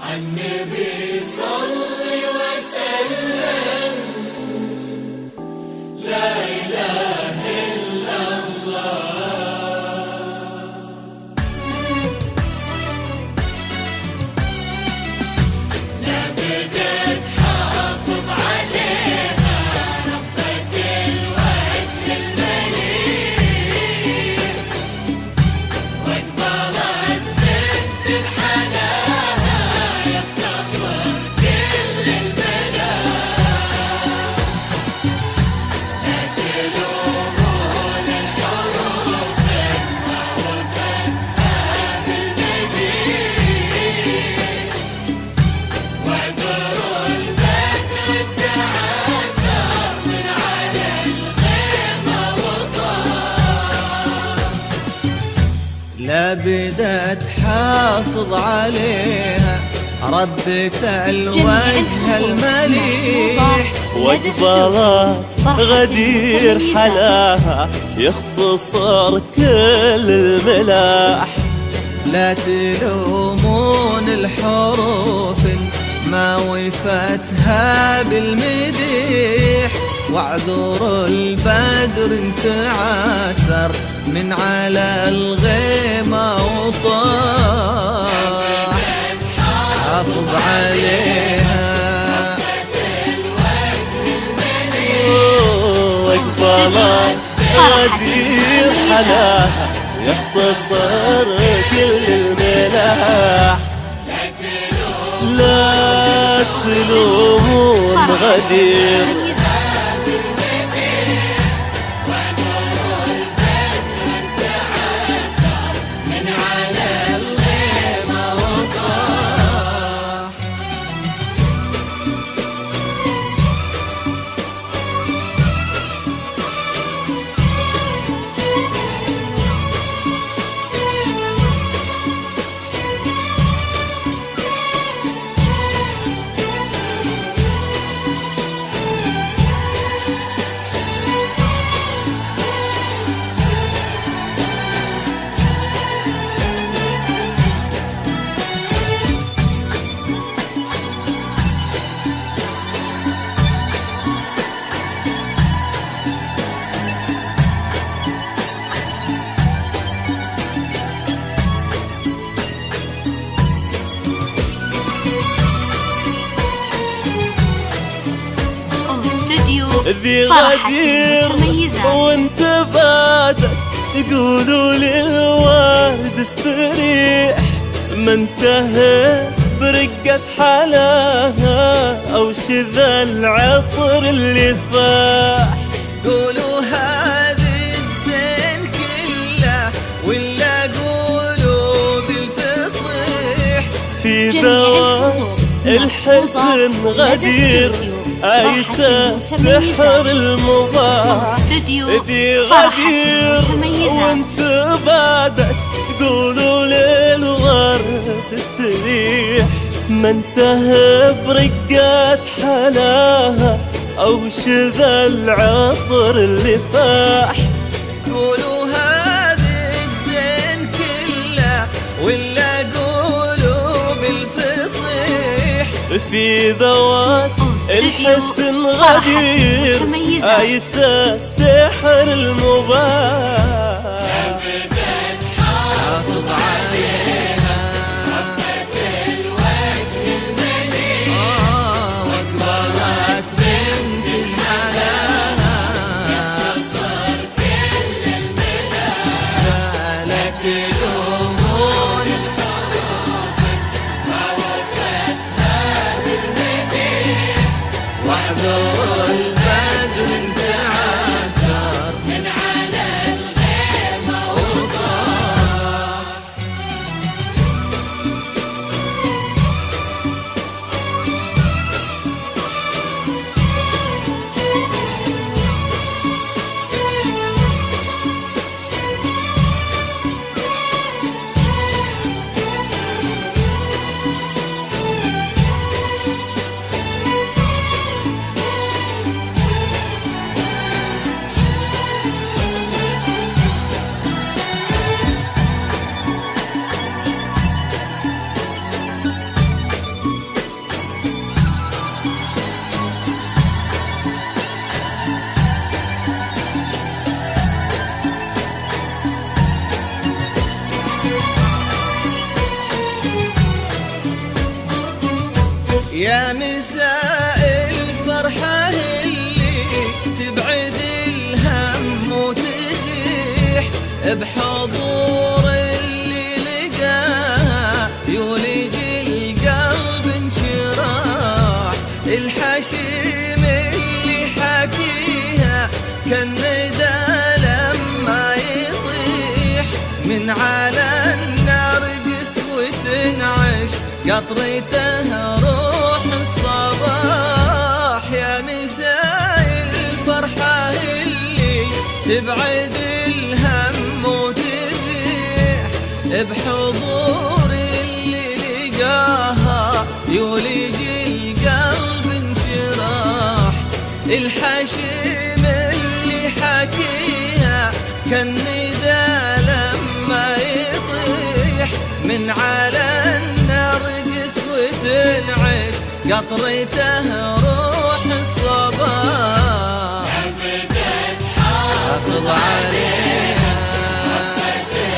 عالنبي صل وسلم. لا إله إلا الله. لابد تحافظ عليها ربة الوجه المليح، واقبلت بنت الحلاها يختصر كل الملاح. لا تلومون الحروف ما وفتها بالمديح، واعذروا البدر التعثر من على الغيمة وطار. لابد تحافظ عليها ربة الوجه المليح، واقبلت غدير حلاها يختصر كل الملاح. لا تلومون الحروف ما وفتها بالمديح، واعذروا البدر تعثر من على الغيمة وطاح. حافظ عليها واقبلت غدير حلاها يختصر كل الملاح. لا تلومون غدير من على الغيمة وطاح. ذي غدير وانت بعدك يقولوا للورد استريح، ما انتهى برقة حلاها او شذا العطر اللي فاح. قولوا هذه الزين كله ولا قولوا بالفصيح، في ذوات الحسن غدير آية السحر المباح. ذي غدير وانت بعدك تقولوا للورد استريح، ما انتهى برقات حلاها او شذا العطر اللي فاح. قولوا هذه الزين كله ولا قولوا بالفصيح، في ذوات الحسن غدير آية السحر المباح. حافظ عليها ربة الوجه المليح، واقبلت بنت الحلاها يختصر كل الملاح. لا تلومون الحروف ما وفتها بالمديح، واعذروا البدر تعثر من على الغيمة يا مساء الفرحة اللي تبعد الهم وتزيح بحضور اللي لقاها يولج القلب انشراح. الحشيم اللي حكيها كالندى لما يطيح من على النار قسوة تنعش قطرته روح الصباح. يا مساء الفرحة اللي تبعد الهم وتزيح بحضور اللي لقاها يولج القلب انشراح. الحشيم اللي حكيها كالندى لما يطيح من على النار قسوة تنعش قطرته روح الصباح. أبدت حافظ عليها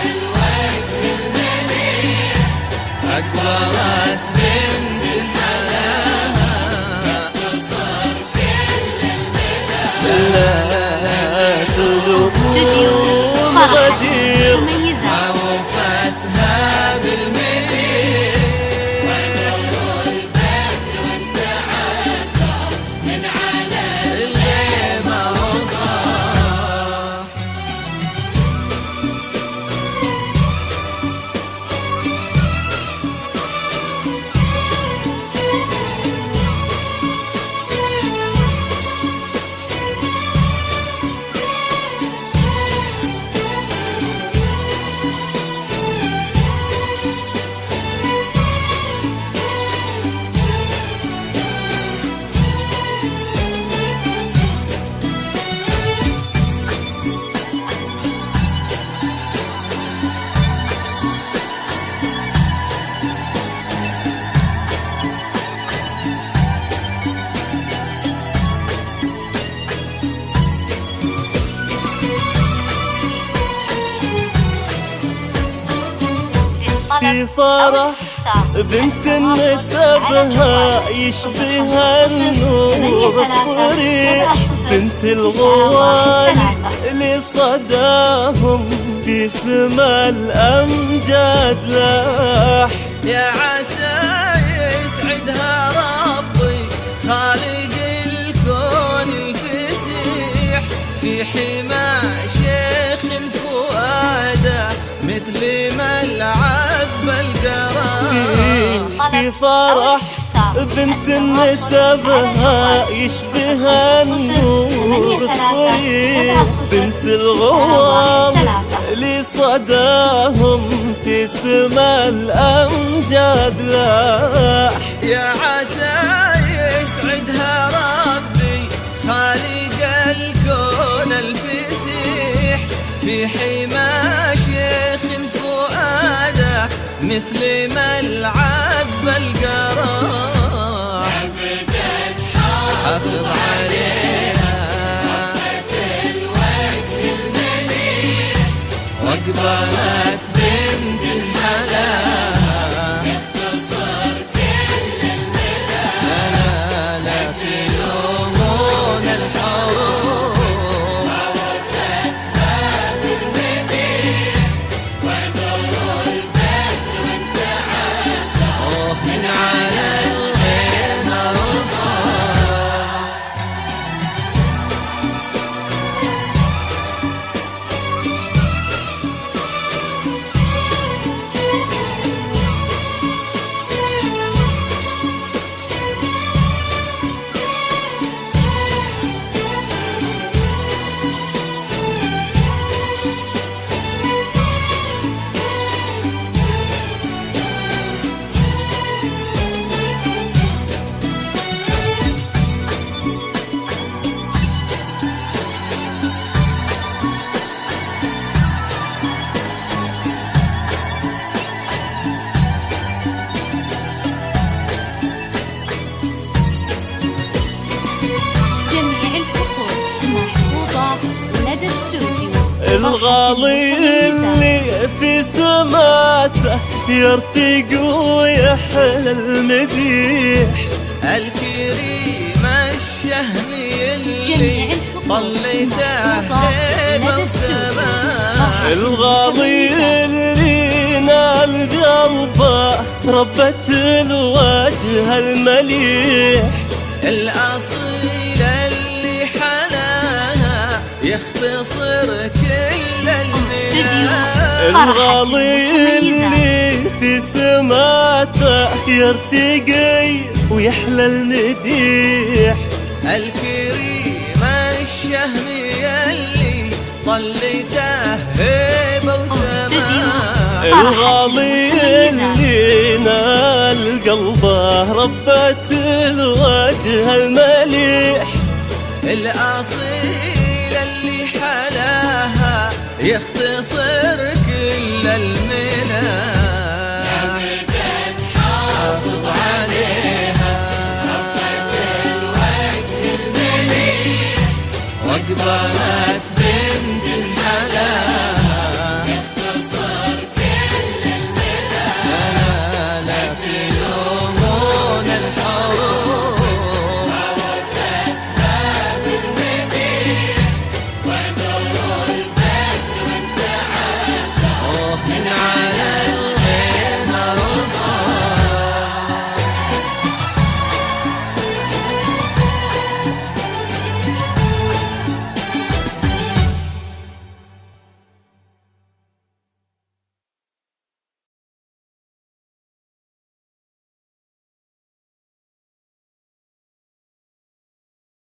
الوجه المليح أقبلت بنت حلاها اختصر كل المدى لا استوديو تلومون فرح غدير مميزة. وفتها بالمدير من على اللي ما وضح. في فرح بنت نسبها يشبه النور الصريح. بنت الغوالي اللي صداهم في سما الأمجاد لاح. يا عسى يسعدها ربي خالق الكون الفسيح في حمى شيخ فؤاده مثل ملعب القرار. في فرح بنت نسبها يشبه النور الصريح. بنت الغوال اللي صداهم في سما الأمجاد لاح. يا عسى يسعدها ربي خالق الكون الفسيح في حمى شيخ فؤاده مثل ملعب القرار. أبدت حافظ عليها الوجه المليح واقبلت بنت حلاها اختصر كل المدى لا تلومون الحروف وفتها بالمديح واعذروا البدر انتعى من على الغير مرضى. الغالي اللي في سماته يرتقي ويحلى المديح. الكريمة الشهمي جميع اللي الحقوق طليته المحفوظة هيبة لدى السوق. وسماء الغالي اللي نال قلبه ربة الوجه المليح، الأصيل اللي حناها يختصر كل المنى. الغالي اللي في سماته يرتقي ويحلى المديح، الكريمة الشهمي اللي طليته هيبة وسماء. الغالي اللي نال قلبه ربة الوجه المليح، الأصيل اللي حلاها يختصر كل المنى. حافظ عليها الوجه المليح واقبل